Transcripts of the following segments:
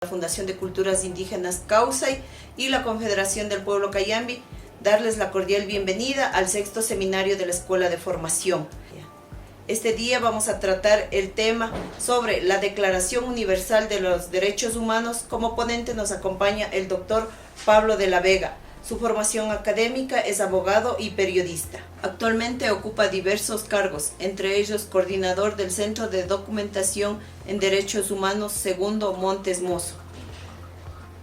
La Fundación de Culturas Indígenas Caucay y la Confederación del Pueblo Cayambi, darles la cordial bienvenida al sexto seminario de la Escuela de Formación. Este día vamos a tratar el tema sobre la Declaración Universal de los Derechos Humanos. Como ponente nos acompaña el doctor Pablo de la Vega. Su formación académica es abogado y periodista. Actualmente ocupa diversos cargos, entre ellos coordinador del Centro de Documentación en Derechos Humanos Segundo Montes Mozo,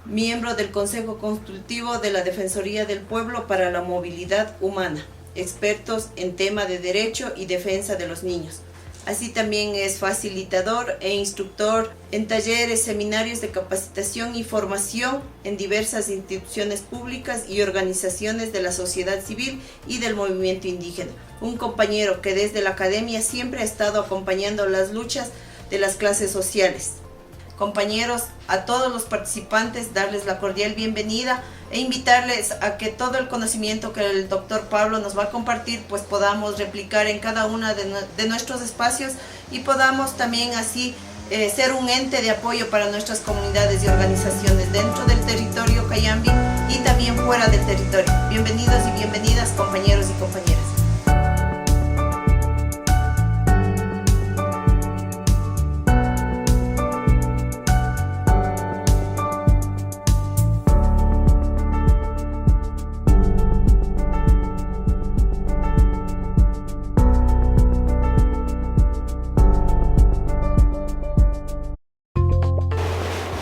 miembro del Consejo Consultivo de la Defensoría del Pueblo para la Movilidad Humana, expertos en tema de derecho y defensa de los niños. Así también es facilitador e instructor en talleres, seminarios de capacitación y formación en diversas instituciones públicas y organizaciones de la sociedad civil y del movimiento indígena. Un compañero que desde la academia siempre ha estado acompañando las luchas de las clases sociales. Compañeros, a todos los participantes darles la cordial bienvenida e invitarles a que todo el conocimiento que el doctor Pablo nos va a compartir pues podamos replicar en cada uno de nuestros espacios y podamos también así ser un ente de apoyo para nuestras comunidades y organizaciones dentro del territorio Cayambi y también fuera del territorio. Bienvenidos y bienvenidas, compañeros y compañeras.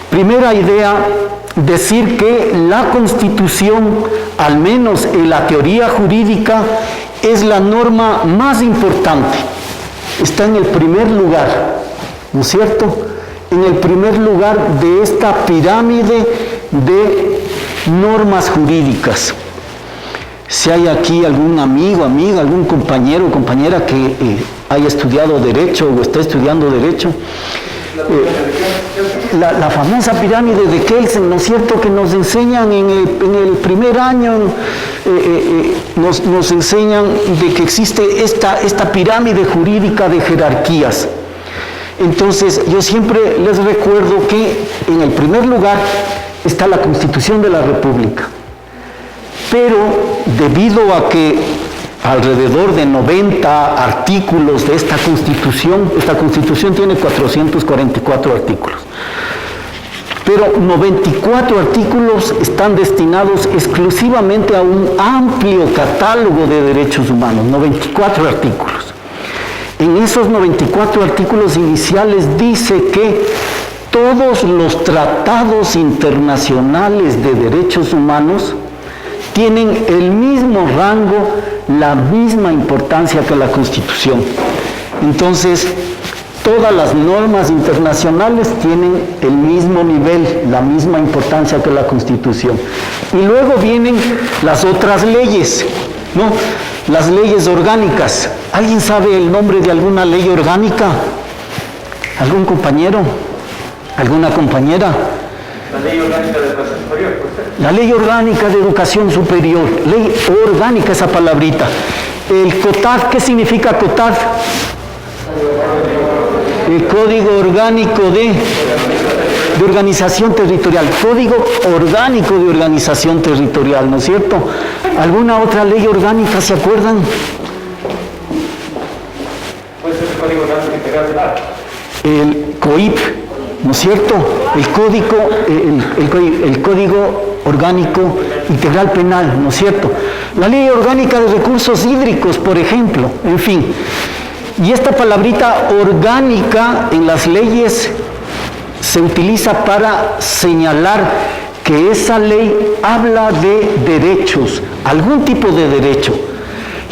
Primera idea, decir que la Constitución, al menos en la teoría jurídica, es la norma más importante. Está en el primer lugar, ¿no es cierto? En el primer lugar de esta pirámide de normas jurídicas. Si hay aquí algún amigo, amiga, algún compañero o compañera que haya estudiado Derecho o está estudiando Derecho, la famosa pirámide de Kelsen, ¿no es cierto?, que nos enseñan en el primer año, nos enseñan de que existe esta pirámide jurídica de jerarquías. Entonces, yo siempre les recuerdo que en el primer lugar está la Constitución de la República, pero debido a que alrededor de 90 artículos de esta Constitución tiene 444 artículos, pero 94 artículos están destinados exclusivamente a un amplio catálogo de derechos humanos, 94 artículos. En esos 94 artículos iniciales dice que todos los tratados internacionales de derechos humanos tienen el mismo rango, la misma importancia que la Constitución. Entonces, todas las normas internacionales tienen el mismo nivel, la misma importancia que la Constitución. Y luego vienen las otras leyes, ¿no? Las leyes orgánicas. ¿Alguien sabe el nombre de alguna ley orgánica? ¿Algún compañero? ¿Alguna compañera? La ley orgánica de educación superior, pues. La ley orgánica de educación superior, ley orgánica, esa palabrita. El COTAD, ¿qué significa COTAD? El Código Orgánico de Organización Territorial, Código Orgánico de Organización Territorial, ¿no es cierto? ¿Alguna otra ley orgánica, se acuerdan? Puede ser el Código Orgánico Integral Penal. El COIP, ¿no es cierto? El Código Orgánico Integral Penal, ¿no es cierto? La Ley Orgánica de Recursos Hídricos, por ejemplo, en fin. Y esta palabrita orgánica en las leyes se utiliza para señalar que esa ley habla de derechos, algún tipo de derecho.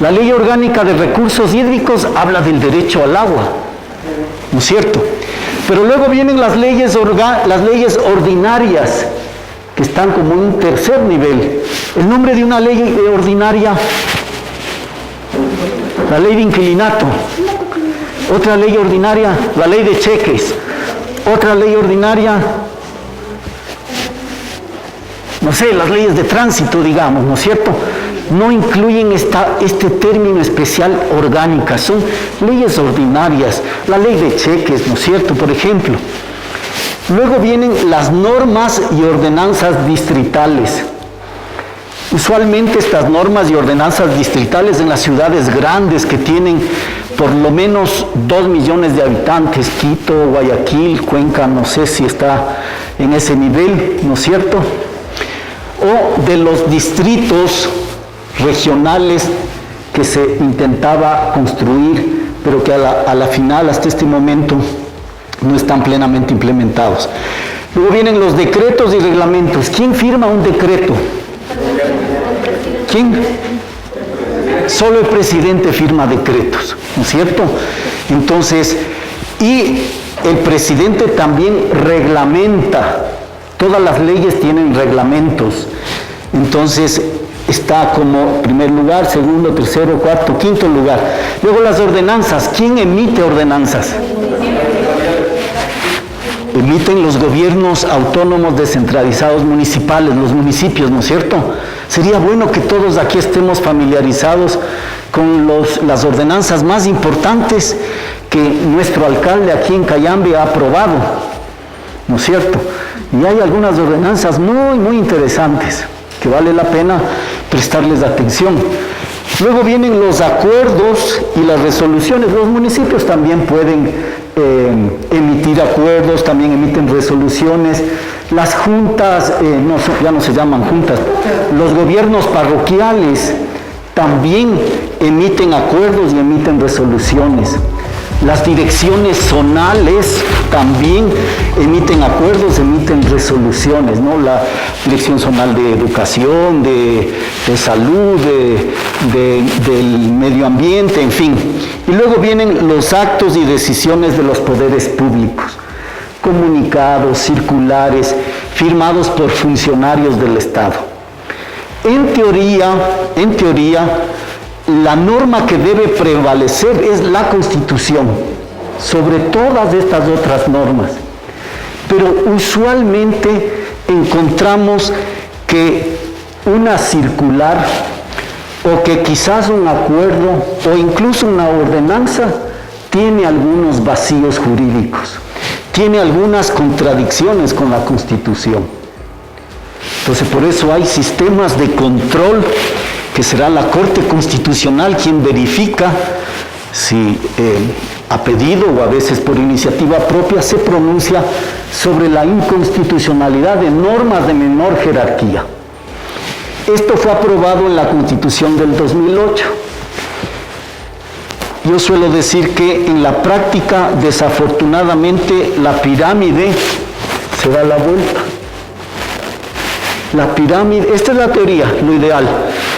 La Ley Orgánica de Recursos Hídricos habla del derecho al agua, ¿no es cierto? Pero luego vienen las leyes ordinarias, que están como en un tercer nivel. El nombre de una ley ordinaria, la ley de inquilinato. Otra ley ordinaria, la ley de cheques. Otra ley ordinaria, no sé, las leyes de tránsito, digamos, ¿no es cierto? No incluyen este término especial orgánica, son leyes ordinarias. La ley de cheques, ¿no es cierto?, por ejemplo. Luego vienen las normas y ordenanzas distritales. Usualmente estas normas y ordenanzas distritales en las ciudades grandes que tienen por lo menos 2 millones de habitantes, Quito, Guayaquil, Cuenca, no sé si está en ese nivel, ¿no es cierto? O de los distritos regionales que se intentaba construir, pero que a la final, hasta este momento, no están plenamente implementados. Luego vienen los decretos y reglamentos. ¿Quién firma un decreto? ¿Quién? Solo el presidente firma decretos, ¿no es cierto? Entonces, y el presidente también reglamenta. Todas las leyes tienen reglamentos. Entonces, está como primer lugar, segundo, tercero, cuarto, quinto lugar. Luego las ordenanzas. ¿Quién emite ordenanzas? Emiten los gobiernos autónomos descentralizados municipales, los municipios, ¿no es cierto? Sería bueno que todos aquí estemos familiarizados con las ordenanzas más importantes que nuestro alcalde aquí en Cayambe ha aprobado, ¿no es cierto? Y hay algunas ordenanzas muy, muy interesantes que vale la pena prestarles atención. Luego vienen los acuerdos y las resoluciones. Los municipios también pueden emitir acuerdos, también emiten resoluciones. Las juntas, ya no se llaman juntas, los gobiernos parroquiales también emiten acuerdos y emiten resoluciones. Las direcciones zonales también emiten acuerdos, emiten resoluciones, ¿no? La Dirección Zonal de Educación, de Salud, del Medio Ambiente, en fin. Y luego vienen los actos y decisiones de los poderes públicos, comunicados, circulares, firmados por funcionarios del Estado. En teoría, la norma que debe prevalecer es la Constitución sobre todas estas otras normas. Pero usualmente encontramos que una circular o que quizás un acuerdo o incluso una ordenanza tiene algunos vacíos jurídicos, tiene algunas contradicciones con la Constitución. Entonces por eso hay sistemas de control que será la Corte Constitucional quien verifica si a pedido o a veces por iniciativa propia se pronuncia sobre la inconstitucionalidad de normas de menor jerarquía. Esto fue aprobado en la Constitución del 2008. Yo suelo decir que en la práctica, desafortunadamente, la pirámide se da la vuelta. La pirámide, esta es la teoría, lo ideal.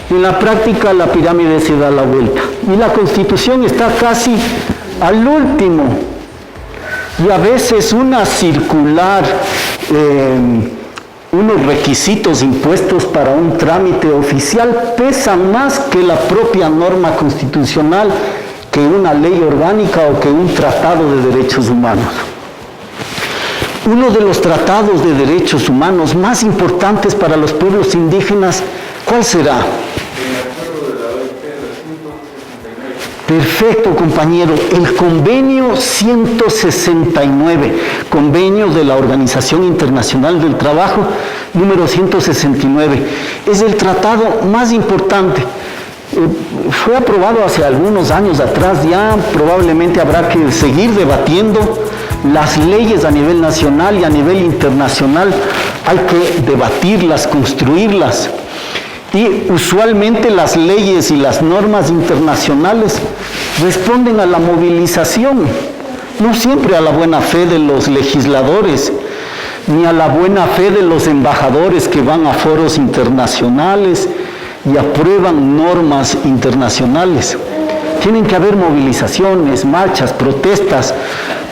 En la práctica la pirámide se da la vuelta y la Constitución está casi al último. Y a veces una circular, unos requisitos impuestos para un trámite oficial pesan más que la propia norma constitucional, que una ley orgánica o que un tratado de derechos humanos. Uno de los tratados de derechos humanos más importantes para los pueblos indígenas, ¿cuál será? Perfecto, compañero. El convenio 169, convenio de la Organización Internacional del Trabajo, número 169, es el tratado más importante. Fue aprobado hace algunos años atrás, ya probablemente habrá que seguir debatiendo las leyes a nivel nacional y a nivel internacional. Hay que debatirlas, construirlas. Y usualmente las leyes y las normas internacionales responden a la movilización, no siempre a la buena fe de los legisladores, ni a la buena fe de los embajadores que van a foros internacionales y aprueban normas internacionales. Tienen que haber movilizaciones, marchas, protestas,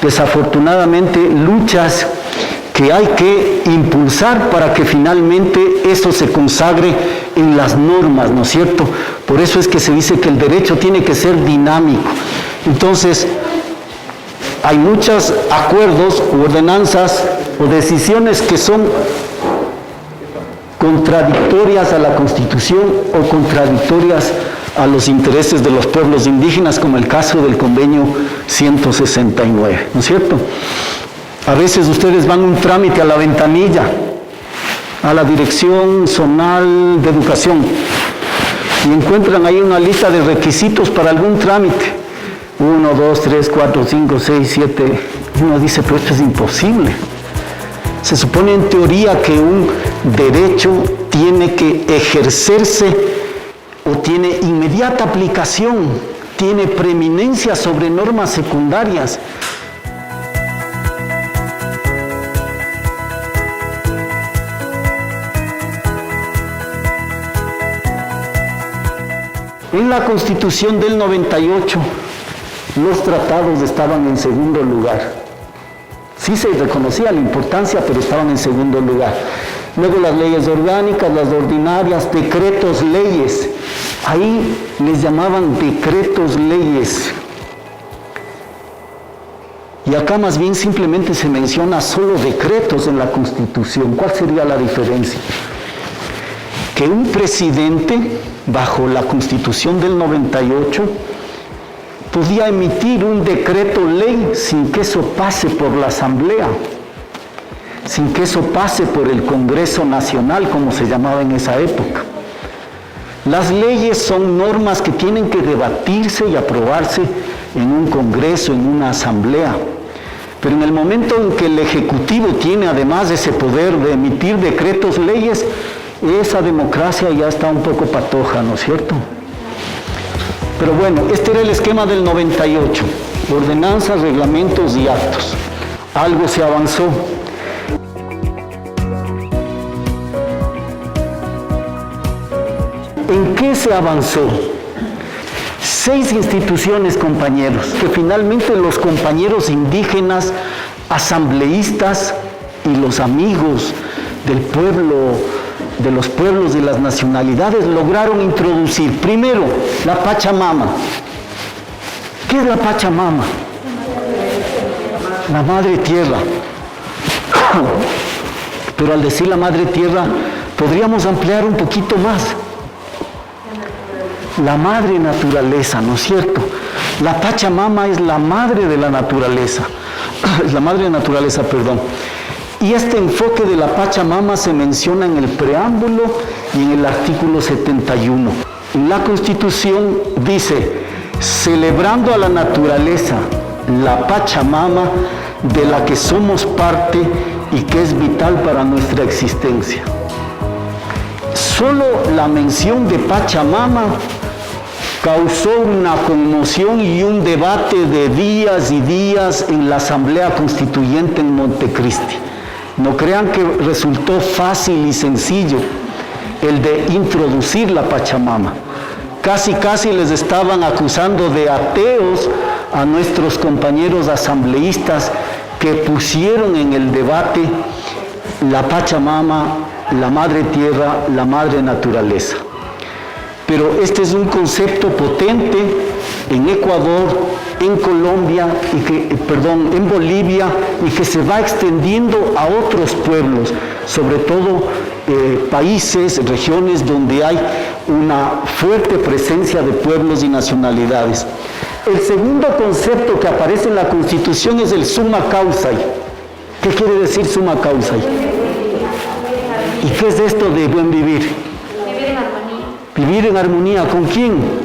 desafortunadamente luchas que hay que impulsar para que finalmente eso se consagre en las normas, ¿no es cierto? Por eso es que se dice que el derecho tiene que ser dinámico. Entonces, hay muchos acuerdos, ordenanzas o decisiones que son contradictorias a la Constitución o contradictorias a los intereses de los pueblos indígenas, como el caso del convenio 169, ¿no es cierto? A veces ustedes van a un trámite a la ventanilla, a la Dirección Zonal de Educación, y encuentran ahí una lista de requisitos para algún trámite. 1, 2, 3, 4, 5, 6, 7. Y uno dice, pero esto es imposible. Se supone en teoría que un derecho tiene que ejercerse o tiene inmediata aplicación, tiene preeminencia sobre normas secundarias. En la Constitución del 98, los tratados estaban en segundo lugar. Sí se reconocía la importancia, pero estaban en segundo lugar. Luego las leyes orgánicas, las ordinarias, decretos, leyes. Ahí les llamaban decretos, leyes. Y acá más bien simplemente se menciona solo decretos en la Constitución. ¿Cuál sería la diferencia? Que un presidente, bajo la Constitución del 98, podía emitir un decreto ley sin que eso pase por la Asamblea, sin que eso pase por el Congreso Nacional, como se llamaba en esa época. Las leyes son normas que tienen que debatirse y aprobarse en un Congreso, en una Asamblea. Pero en el momento en que el Ejecutivo tiene además ese poder de emitir decretos, leyes, esa democracia ya está un poco patoja, ¿no es cierto? Pero bueno, este era el esquema del 98, ordenanzas, reglamentos y actos. Algo se avanzó. ¿En qué se avanzó? 6 instituciones, compañeros, que finalmente los compañeros indígenas, asambleístas y los amigos del pueblo, de los pueblos y las nacionalidades lograron introducir. Primero, la Pachamama. ¿Qué es la Pachamama? La Madre Tierra. Pero al decir la Madre Tierra, podríamos ampliar un poquito más. La Madre Naturaleza, ¿no es cierto? La Pachamama es la Madre de la Naturaleza. Es la Madre Naturaleza, perdón. Y este enfoque de la Pachamama se menciona en el preámbulo y en el artículo 71. La Constitución dice, celebrando a la naturaleza, la Pachamama, de la que somos parte y que es vital para nuestra existencia. Solo la mención de Pachamama causó una conmoción y un debate de días y días en la Asamblea Constituyente en Montecristi. No crean que resultó fácil y sencillo el de introducir la Pachamama. Casi les estaban acusando de ateos a nuestros compañeros asambleístas que pusieron en el debate la Pachamama, la Madre Tierra, la Madre Naturaleza. Pero este es un concepto potente en Ecuador, en Colombia, en Bolivia, y que se va extendiendo a otros pueblos, sobre todo países, regiones donde hay una fuerte presencia de pueblos y nacionalidades. El segundo concepto que aparece en la Constitución es el summa causai. ¿Qué quiere decir summa causai? ¿Y qué es esto de buen vivir? Vivir en armonía. ¿Vivir en armonía con quién?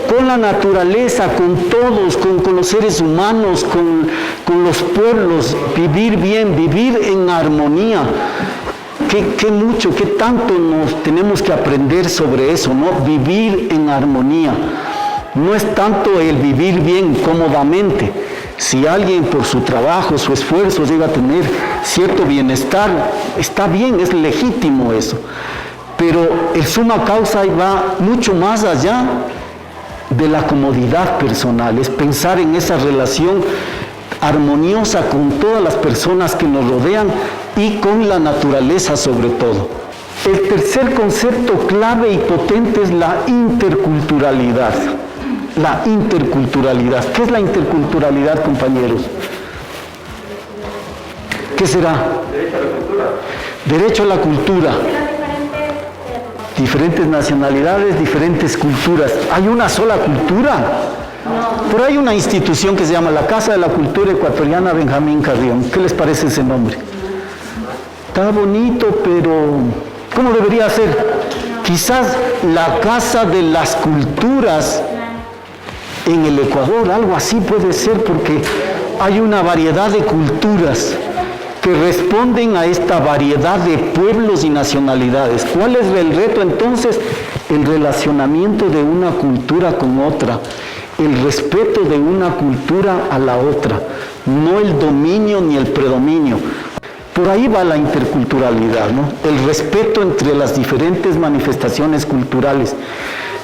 Con la naturaleza, con todos, con los seres humanos, con los pueblos. Vivir bien, vivir en armonía. Qué mucho, qué tanto nos tenemos que aprender sobre eso, ¿no? Vivir en armonía. No es tanto el vivir bien cómodamente. Si alguien por su trabajo, su esfuerzo llega a tener cierto bienestar, está bien, es legítimo eso. Pero el summa causa va mucho más allá de la comodidad personal, es pensar en esa relación armoniosa con todas las personas que nos rodean y con la naturaleza sobre todo. El tercer concepto clave y potente es la interculturalidad. La interculturalidad. ¿Qué es la interculturalidad, compañeros? ¿Qué será? Derecho a la cultura. Diferentes nacionalidades, diferentes culturas. ¿Hay una sola cultura? Por ahí hay una institución que se llama la Casa de la Cultura Ecuatoriana Benjamín Carrión. ¿Qué les parece ese nombre? Está bonito, pero ¿cómo debería ser? Quizás la Casa de las Culturas en el Ecuador, algo así puede ser, porque hay una variedad de culturas que responden a esta variedad de pueblos y nacionalidades. ¿Cuál es el reto entonces? El relacionamiento de una cultura con otra, el respeto de una cultura a la otra, no el dominio ni el predominio. Por ahí va la interculturalidad, ¿no? El respeto entre las diferentes manifestaciones culturales.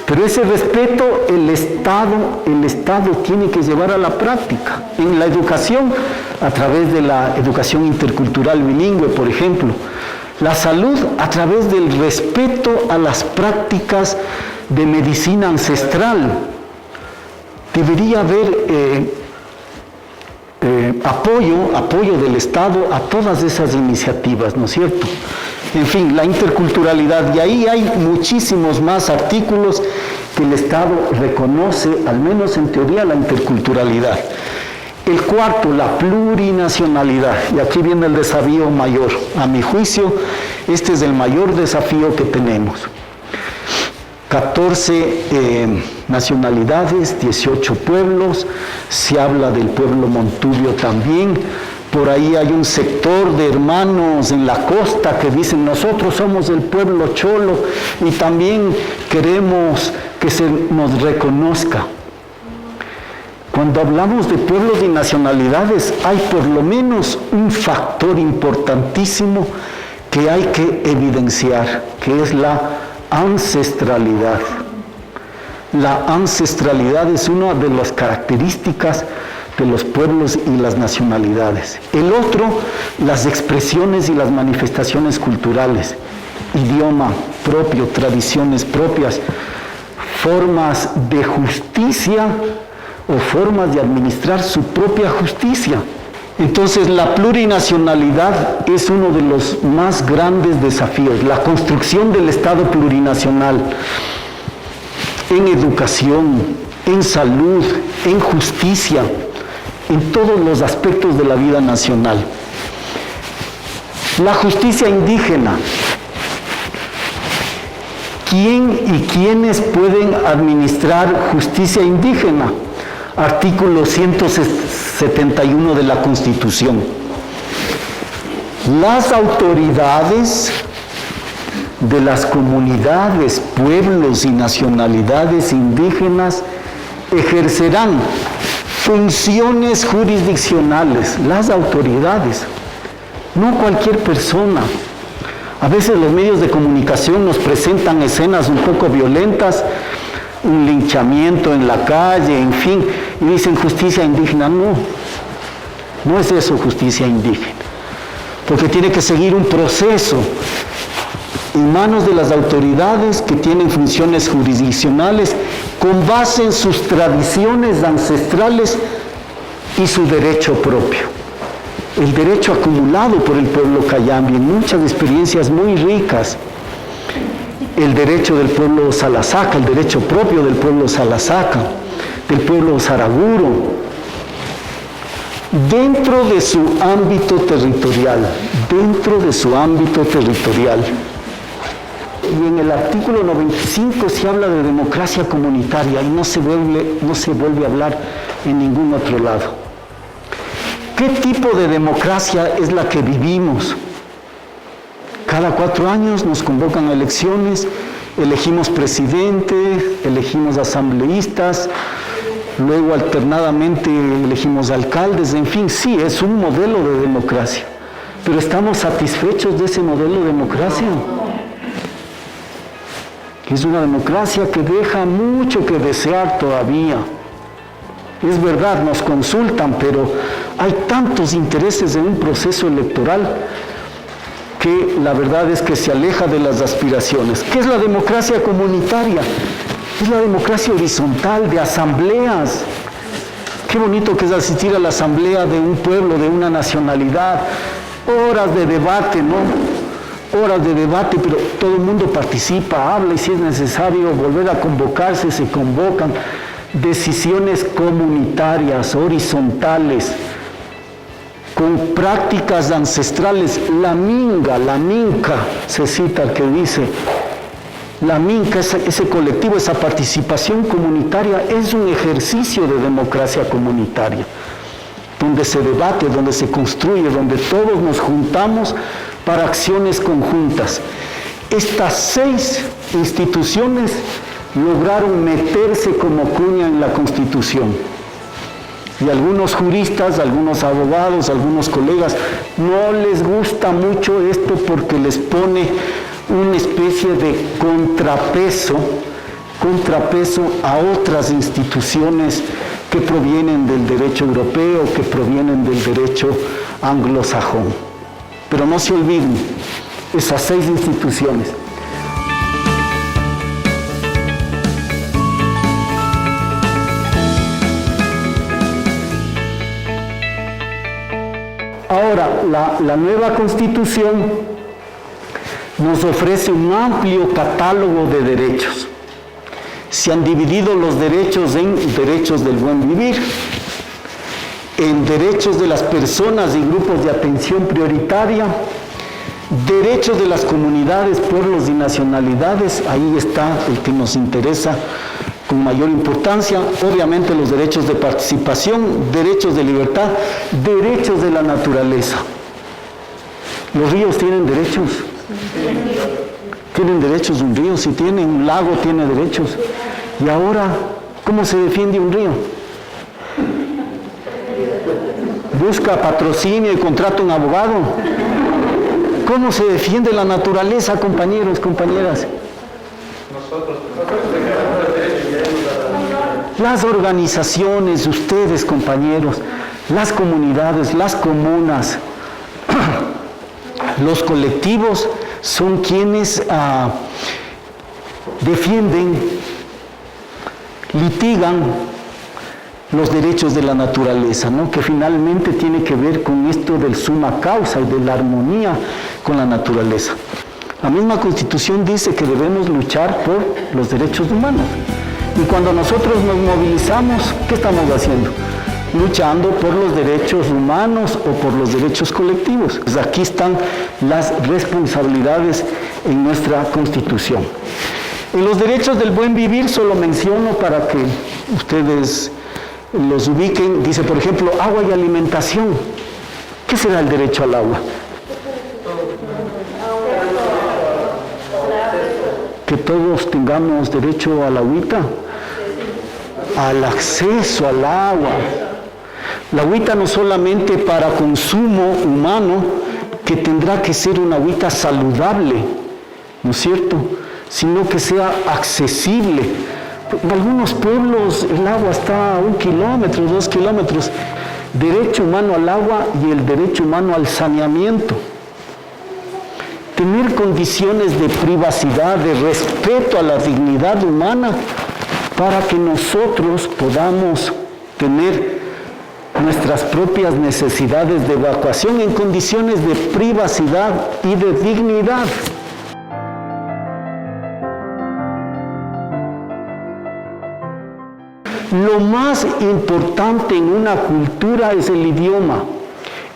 Pero ese respeto el Estado tiene que llevar a la práctica. En la educación, a través de la educación intercultural bilingüe, por ejemplo. La salud, a través del respeto a las prácticas de medicina ancestral. Debería haber apoyo del Estado a todas esas iniciativas, ¿no es cierto? En fin, la interculturalidad, y ahí hay muchísimos más artículos que el Estado reconoce, al menos en teoría, la interculturalidad. El cuarto, la plurinacionalidad, y aquí viene el desafío mayor. A mi juicio, este es el mayor desafío que tenemos. 14 nacionalidades, 18 pueblos, se habla del pueblo montubio también. Por ahí hay un sector de hermanos en la costa que dicen: nosotros somos el pueblo cholo y también queremos que se nos reconozca. Cuando hablamos de pueblos y nacionalidades, hay por lo menos un factor importantísimo que hay que evidenciar, que es la ancestralidad. La ancestralidad es una de las características de los pueblos y las nacionalidades. El otro, las expresiones y las manifestaciones culturales, idioma propio, tradiciones propias, formas de justicia o formas de administrar su propia justicia. Entonces, la plurinacionalidad es uno de los más grandes desafíos, la construcción del Estado plurinacional en educación, en salud, en justicia, en todos los aspectos de la vida nacional. La justicia indígena. ¿Quién y quiénes pueden administrar justicia indígena? Artículo 171 de la Constitución. Las autoridades de las comunidades, pueblos y nacionalidades indígenas ejercerán funciones jurisdiccionales, las autoridades, no cualquier persona. A veces los medios de comunicación nos presentan escenas un poco violentas, un linchamiento en la calle, en fin, y dicen justicia indígena. No es eso justicia indígena, porque tiene que seguir un proceso en manos de las autoridades que tienen funciones jurisdiccionales con base en sus tradiciones ancestrales y su derecho propio. El derecho acumulado por el pueblo cayambi en muchas experiencias muy ricas. El derecho del pueblo Salazaca, el derecho propio del pueblo Salazaca, del pueblo Saraguro, dentro de su ámbito territorial, Y en el artículo 95 se habla de democracia comunitaria y no se vuelve a hablar en ningún otro lado. ¿Qué tipo de democracia es la que vivimos? Cada 4 años nos convocan a elecciones, elegimos presidente, elegimos asambleístas, luego alternadamente elegimos alcaldes, en fin, sí, es un modelo de democracia. Pero ¿estamos satisfechos de ese modelo de democracia? Es una democracia que deja mucho que desear todavía. Es verdad, nos consultan, pero hay tantos intereses en un proceso electoral que la verdad es que se aleja de las aspiraciones. ¿Qué es la democracia comunitaria? Es la democracia horizontal, de asambleas. Qué bonito que es asistir a la asamblea de un pueblo, de una nacionalidad. Horas de debate, ¿no? Horas de debate, pero todo el mundo participa, habla, y si es necesario volver a convocarse, se convocan. decisiones comunitarias, horizontales, con prácticas ancestrales. La minca, se cita que dice, la minca, ese colectivo, esa participación comunitaria es un ejercicio de democracia comunitaria, donde se debate, donde se construye, donde todos nos juntamos para acciones conjuntas. Estas 6 instituciones lograron meterse como cuña en la Constitución. Y algunos juristas, algunos abogados, algunos colegas, no les gusta mucho esto porque les pone una especie de contrapeso a otras instituciones que provienen del derecho europeo, que provienen del derecho anglosajón. Pero no se olviden, esas 6 instituciones. Ahora, la nueva Constitución nos ofrece un amplio catálogo de derechos. Se han dividido los derechos en derechos del buen vivir, en derechos de las personas y grupos de atención prioritaria, derechos de las comunidades, pueblos y nacionalidades. Ahí está el que nos interesa con mayor importancia. Obviamente los derechos de participación, derechos de libertad, derechos de la naturaleza. ¿Los ríos tienen derechos? ¿Tienen derechos un río? Si tiene, un lago tiene derechos. Y ahora, ¿cómo se defiende un río? Busca patrocinio y contrata un abogado. ¿Cómo se defiende la naturaleza, compañeros, compañeras? Las organizaciones, ustedes, compañeros, las comunidades, las comunas, los colectivos son quienes defienden, litigan los derechos de la naturaleza, ¿no? Que finalmente tiene que ver con esto del suma causa y de la armonía con la naturaleza. La misma Constitución dice que debemos luchar por los derechos humanos. Y cuando nosotros nos movilizamos, ¿qué estamos haciendo? Luchando por los derechos humanos o por los derechos colectivos. Pues aquí están las responsabilidades en nuestra Constitución. En los derechos del buen vivir, solo menciono para que ustedes los ubiquen, dice por ejemplo, agua y alimentación. ¿Qué será el derecho al agua? Que todos tengamos derecho a la agüita, al acceso al agua. La agüita no solamente para consumo humano, que tendrá que ser una agüita saludable, ¿no es cierto?, sino que sea accesible. En algunos pueblos el agua está a 1 kilómetro, 2 kilómetros. Derecho humano al agua y el derecho humano al saneamiento. Tener condiciones de privacidad, de respeto a la dignidad humana, para que nosotros podamos tener nuestras propias necesidades de evacuación en condiciones de privacidad y de dignidad. Lo más importante en una cultura es el idioma.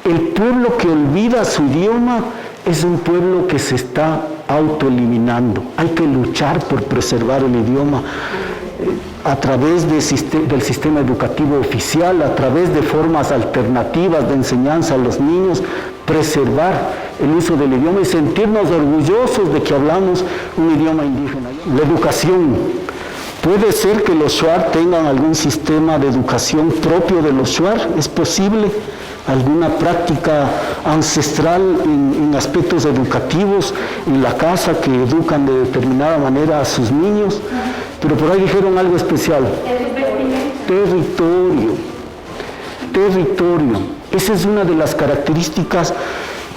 El pueblo que olvida su idioma es un pueblo que se está autoeliminando. Hay que luchar por preservar el idioma a través del sistema educativo oficial, a través de formas alternativas de enseñanza a los niños, preservar el uso del idioma y sentirnos orgullosos de que hablamos un idioma indígena. La educación. Puede ser que los shuar tengan algún sistema de educación propio de los shuar, es posible, alguna práctica ancestral en aspectos educativos en la casa que educan de determinada manera a sus niños, pero por ahí dijeron algo especial. Territorio. Esa es una de las características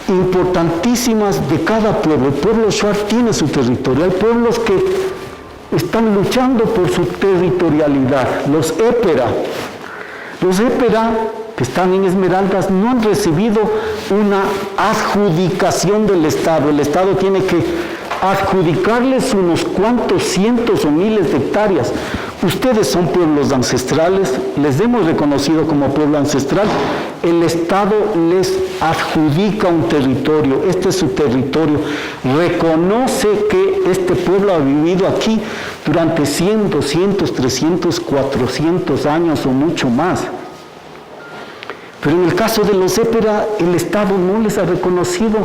importantísimas de cada pueblo. El pueblo shuar tiene su territorio. Hay pueblos que están luchando por su territorialidad. Los épera, que están en Esmeraldas, no han recibido una adjudicación del Estado. El Estado tiene que adjudicarles unos cuantos cientos o miles de hectáreas. ustedes son pueblos ancestrales, les hemos reconocido como pueblo ancestral, el Estado les adjudica un territorio, este es su territorio, reconoce que este pueblo ha vivido aquí durante 100, 200, 300, 400 años o mucho más. Pero en el caso de los épera, el Estado no les ha reconocido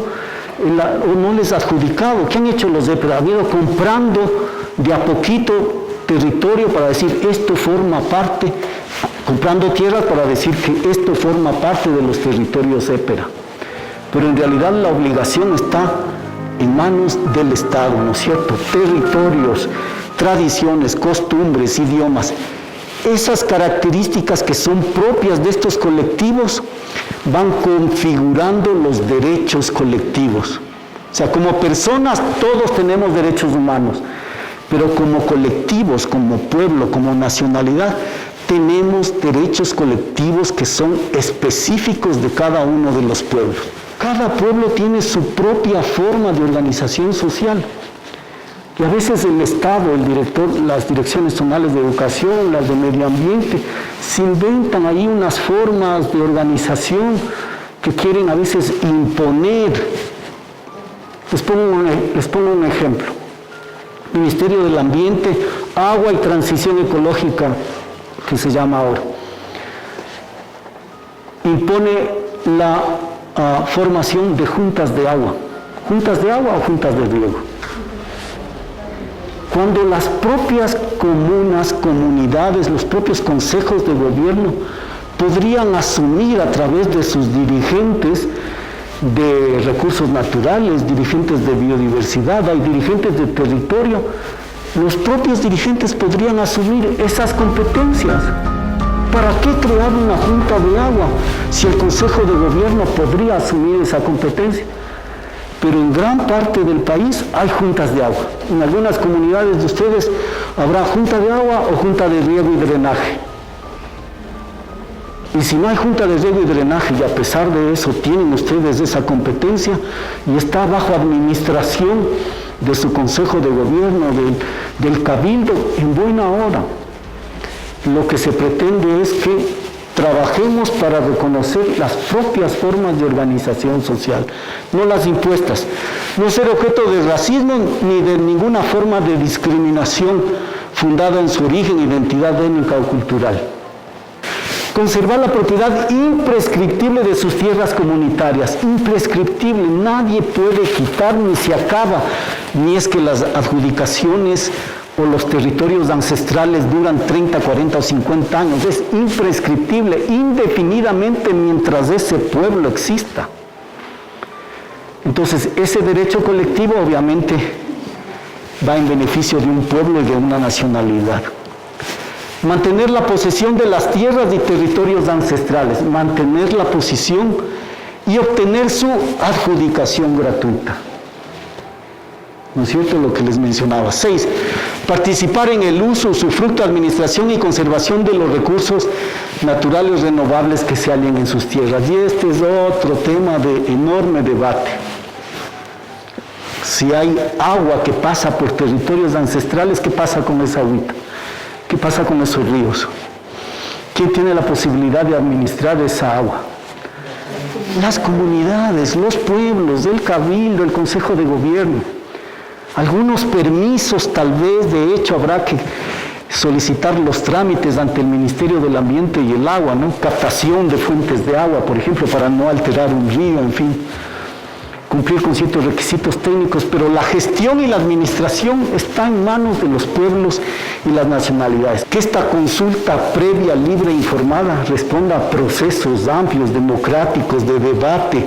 o no les ha adjudicado. ¿Qué han hecho los épera? Han ido comprando de a poquito territorio para decir esto forma parte, comprando tierras para decir que esto forma parte de los territorios épera. Pero en realidad la obligación está en manos del Estado, ¿no es cierto? Territorios, tradiciones, costumbres, idiomas. Esas características que son propias de estos colectivos van configurando los derechos colectivos. O sea, como personas todos tenemos derechos humanos, pero como colectivos, como pueblo, como nacionalidad, tenemos derechos colectivos que son específicos de cada uno de los pueblos. Cada pueblo tiene su propia forma de organización social. Y a veces el Estado, el director, las direcciones zonales de educación, las de medio ambiente, se inventan ahí unas formas de organización que quieren a veces imponer. Les pongo un ejemplo. Ministerio del Ambiente, Agua y Transición Ecológica, que se llama ahora, impone la formación de juntas de agua o juntas de riego. Cuando las propias comunas, comunidades, los propios consejos de gobierno podrían asumir a través de sus dirigentes de recursos naturales, dirigentes de biodiversidad, hay dirigentes de territorio, los propios dirigentes podrían asumir esas competencias. ¿Para qué crear una junta de agua si el Consejo de Gobierno podría asumir esa competencia? Pero en gran parte del país hay juntas de agua. En algunas comunidades de ustedes habrá junta de agua o junta de riego y drenaje. Y si no hay junta de riego y drenaje, y a pesar de eso tienen ustedes esa competencia, y está bajo administración de su Consejo de Gobierno, del Cabildo, en buena hora. Lo que se pretende es que trabajemos para reconocer las propias formas de organización social, no las impuestas. No ser objeto de racismo ni de ninguna forma de discriminación fundada en su origen, identidad étnica o cultural. Conservar la propiedad imprescriptible de sus tierras comunitarias, imprescriptible, nadie puede quitar ni se acaba, ni es que las adjudicaciones o los territorios ancestrales duran 30, 40 o 50 años, es imprescriptible, indefinidamente mientras ese pueblo exista. Entonces, ese derecho colectivo obviamente va en beneficio de un pueblo y de una nacionalidad. Mantener la posesión de las tierras y territorios ancestrales, mantener la posesión y obtener su adjudicación gratuita. ¿No es cierto lo que les mencionaba? 6. Participar en el uso, usufructo, administración y conservación de los recursos naturales renovables que se hallen en sus tierras. Y este es otro tema de enorme debate. Si hay agua que pasa por territorios ancestrales, ¿qué pasa con esa agüita? ¿Qué pasa con esos ríos? ¿Quién tiene la posibilidad de administrar esa agua? Las comunidades, los pueblos, el cabildo, el consejo de gobierno. Algunos permisos tal vez, de hecho, habrá que solicitar los trámites ante el Ministerio del Ambiente y el Agua, ¿no? Captación de fuentes de agua, por ejemplo, para no alterar un río, en fin. Cumplir con ciertos requisitos técnicos, pero la gestión y la administración está en manos de los pueblos y las nacionalidades. Que esta consulta previa, libre e informada responda a procesos amplios, democráticos, de debate,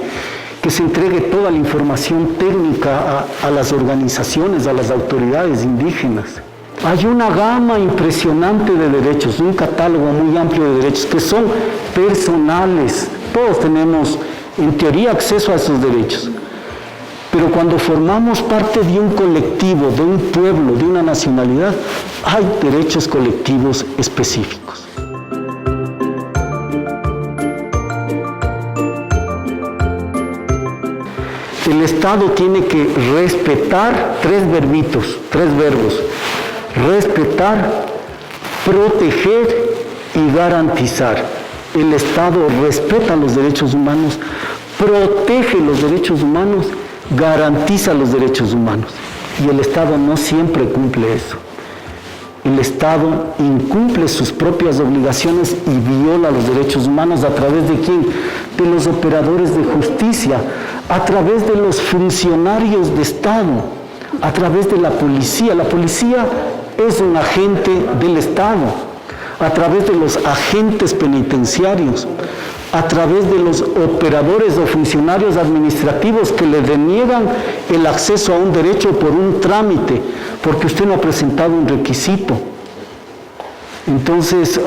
que se entregue toda la información técnica a las organizaciones, a las autoridades indígenas. Hay una gama impresionante de derechos, un catálogo muy amplio de derechos que son personales. Todos tenemos, en teoría, acceso a esos derechos. Pero cuando formamos parte de un colectivo, de un pueblo, de una nacionalidad, hay derechos colectivos específicos. El Estado tiene que respetar tres verbos: respetar, proteger y garantizar. El Estado respeta los derechos humanos, protege los derechos humanos, garantiza los derechos humanos. Y el Estado no siempre cumple eso. El Estado incumple sus propias obligaciones y viola los derechos humanos. ¿A través de quién? De los operadores de justicia, a través de los funcionarios de Estado, a través de la policía. La policía es un agente del Estado, a través de los agentes penitenciarios, a través de los operadores o funcionarios administrativos que le deniegan el acceso a un derecho por un trámite, porque usted no ha presentado un requisito. Entonces,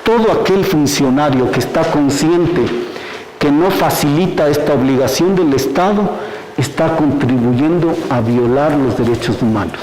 todo aquel funcionario que está consciente que no facilita esta obligación del Estado, está contribuyendo a violar los derechos humanos.